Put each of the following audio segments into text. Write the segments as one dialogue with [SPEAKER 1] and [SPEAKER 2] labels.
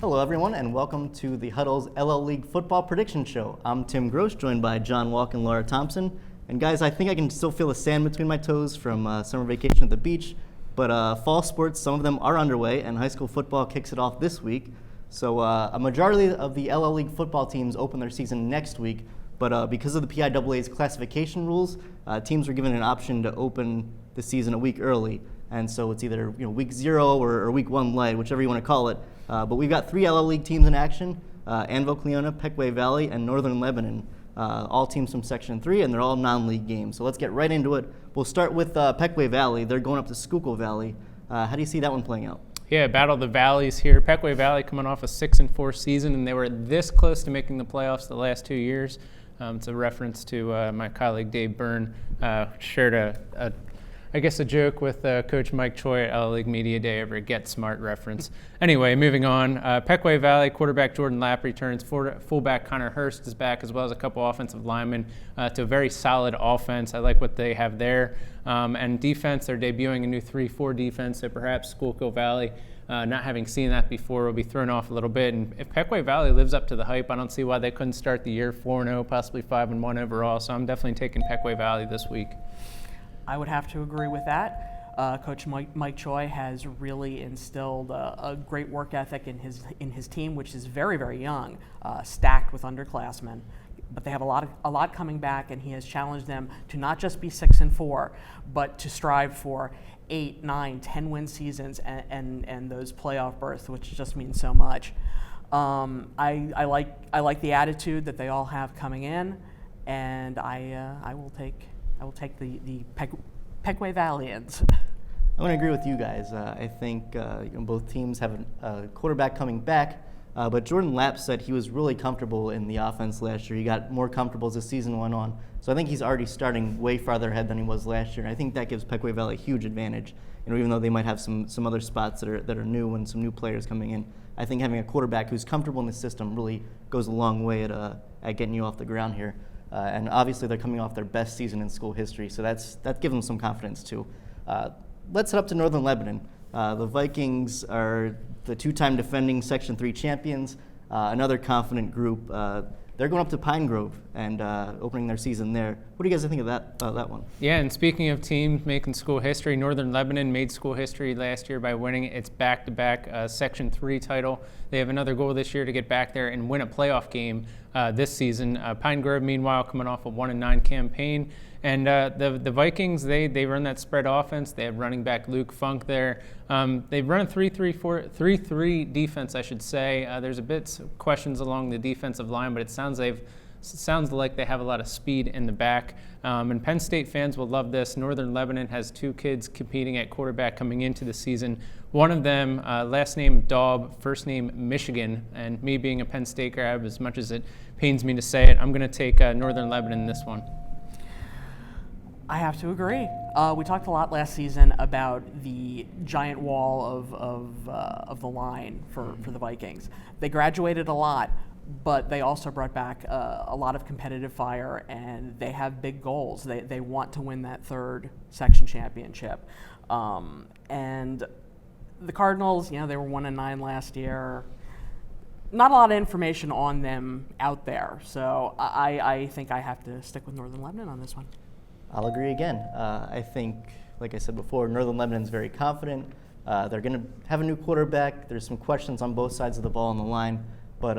[SPEAKER 1] Hello everyone and welcome to the Huddle's LL League Football Prediction Show. I'm Tim Gross, joined by John Walk and Laura Thompson. And guys, I think I can still feel the sand between my toes from summer vacation at the beach, but fall sports, some of them are underway, and high school football kicks it off this week. So a majority of the LL League football teams open their season next week, but because of the PIAA's classification rules, teams were given an option to open the season a week early. And so it's either week 0 or week 1 light, whichever you want to call it. But we've got 3 LL League teams in action, AnnvilleCleona, Pequea Valley, and Northern Lebanon. All teams from Section 3, and they're all non-league games. So let's get right into it. We'll start with Pequea Valley. They're going up to Saucon Valley. How do you see that one playing out?
[SPEAKER 2] Yeah, Battle of the Valleys here. Pequea Valley coming off a 6-4 season, and they were this close to making the playoffs the last 2 years. It's a reference to my colleague Dave Byrne shared a joke with Coach Mike Choi at LL League Media Day over a Get Smart reference. Anyway, moving on. Pequea Valley quarterback Jordan Lapp returns. Fullback Connor Hurst is back, as well as a couple offensive linemen to a very solid offense. I like what they have there. And defense, they're debuting a new 3-4 defense, so perhaps Saucon Valley, not having seen that before, will be thrown off a little bit. And if Pequea Valley lives up to the hype, I don't see why they couldn't start the year 4-0, possibly 5-1 overall. So I'm definitely taking Pequea Valley this week.
[SPEAKER 3] I would have to agree with that. Coach Mike Choi has really instilled a great work ethic in his team, which is very, very young, stacked with underclassmen. But they have a lot coming back, and he has challenged them to not just be 6-4, but to strive for 8, 9, 10 win seasons and those playoff berths, which just means so much. I like the attitude that they all have coming in, and I will take the Pequea Valleyans.
[SPEAKER 1] I'm going to agree with you guys. I think both teams have a quarterback coming back, but Jordan Lapp said he was really comfortable in the offense last year. He got more comfortable as the season went on. So I think he's already starting way farther ahead than he was last year. And I think that gives Pequea Valley a huge advantage. Even though they might have some other spots that are new and some new players coming in, I think having a quarterback who's comfortable in the system really goes a long way at getting you off the ground here. And obviously they're coming off their best season in school history, so that gives them some confidence too. Let's head up to Northern Lebanon. The Vikings are the 2-time defending Section 3 champions, another confident group. They're going up to Pine Grove and opening their season there. What do you guys think of that one?
[SPEAKER 2] Yeah, and speaking of teams making school history, Northern Lebanon made school history last year by winning its back-to-back Section 3 title. They have another goal this year to get back there and win a playoff game this season. Pine Grove, meanwhile, coming off a 1-9 campaign. And the Vikings, they run that spread offense. They have running back Luke Funk there. They run a 3-3 defense, I should say. There's a bit of questions along the defensive line, but it sounds like they have a lot of speed in the back. And Penn State fans will love this. Northern Lebanon has 2 kids competing at quarterback coming into the season. One of them, last name Daub, first name Michigan. And me being a Penn State grad, as much as it pains me to say it, I'm going to take Northern Lebanon in this one.
[SPEAKER 3] I have to agree. We talked a lot last season about the giant wall of the line for the Vikings. They graduated a lot, but they also brought back a lot of competitive fire, and they have big goals. They want to win that 3rd section championship. And the Cardinals, they were 1-9 last year. Not a lot of information on them out there, so I think I have to stick with Northern Lebanon on this one.
[SPEAKER 1] I'll agree again. I think, like I said before, Northern Lebanon's very confident. They're going to have a new quarterback. There's some questions on both sides of the ball on the line, but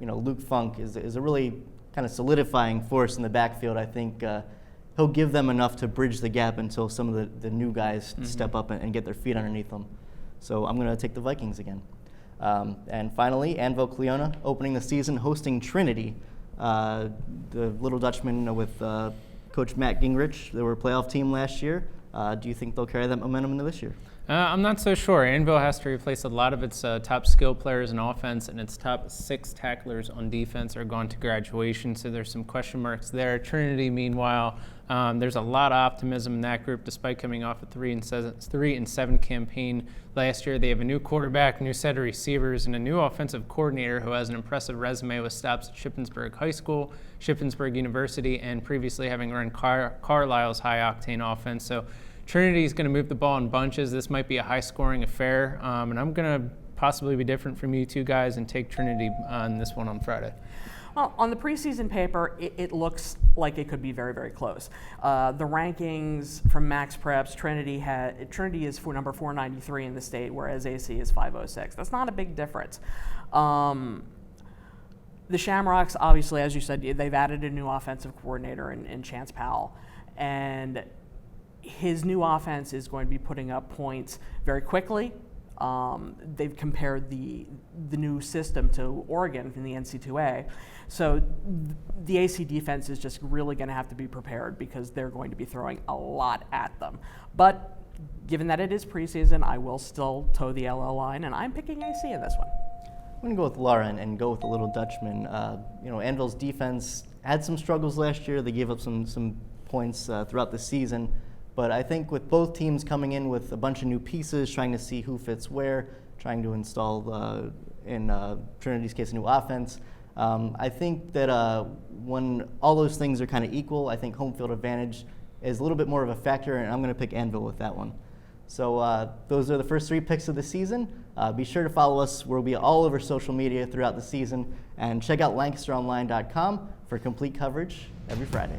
[SPEAKER 1] Luke Funk is a really kind of solidifying force in the backfield. I think he'll give them enough to bridge the gap until some of the new guys step up and get their feet underneath them. So I'm going to take the Vikings again. And finally, AnnvilleCleona opening the season hosting Trinity, the Little Dutchman with Coach Matt Gingrich. They were a playoff team last year. Do you think they'll carry that momentum into this year?
[SPEAKER 2] I'm not so sure. Annville has to replace a lot of its top skill players in offense, and its top 6 tacklers on defense are gone to graduation, so there's some question marks there. Trinity, meanwhile, there's a lot of optimism in that group, despite coming off a 3-7 campaign last year. They have a new quarterback, new set of receivers, and a new offensive coordinator who has an impressive resume with stops at Shippensburg High School, Shippensburg University, and previously having run Carlisle's high-octane offense. So Trinity is going to move the ball in bunches. This might be a high-scoring affair, and I'm going to possibly be different from you two guys and take Trinity on this one on Friday?
[SPEAKER 3] Well, on the preseason paper, it looks like it could be very, very close. The rankings from Max Preps, Trinity is for number 493 in the state, whereas AC is 506. That's not a big difference. The Shamrocks, obviously, as you said, they've added a new offensive coordinator in Chance Powell, and his new offense is going to be putting up points very quickly. They've compared the new system to Oregon in the NC2A. So the AC defense is just really going to have to be prepared because they're going to be throwing a lot at them. But given that it is preseason, I will still toe the LL line, and I'm picking AC in this one.
[SPEAKER 1] I'm going to go with Laura and go with the Little Dutchman. Annville's defense had some struggles last year. They gave up some points throughout the season. But I think with both teams coming in with a bunch of new pieces, trying to see who fits where, trying to install, in Trinity's case, a new offense, I think that when all those things are kind of equal, I think home field advantage is a little bit more of a factor, and I'm going to pick Annville with that one. So those are the first 3 picks of the season. Be sure to follow us. We'll be all over social media throughout the season. And check out LancasterOnline.com for complete coverage every Friday.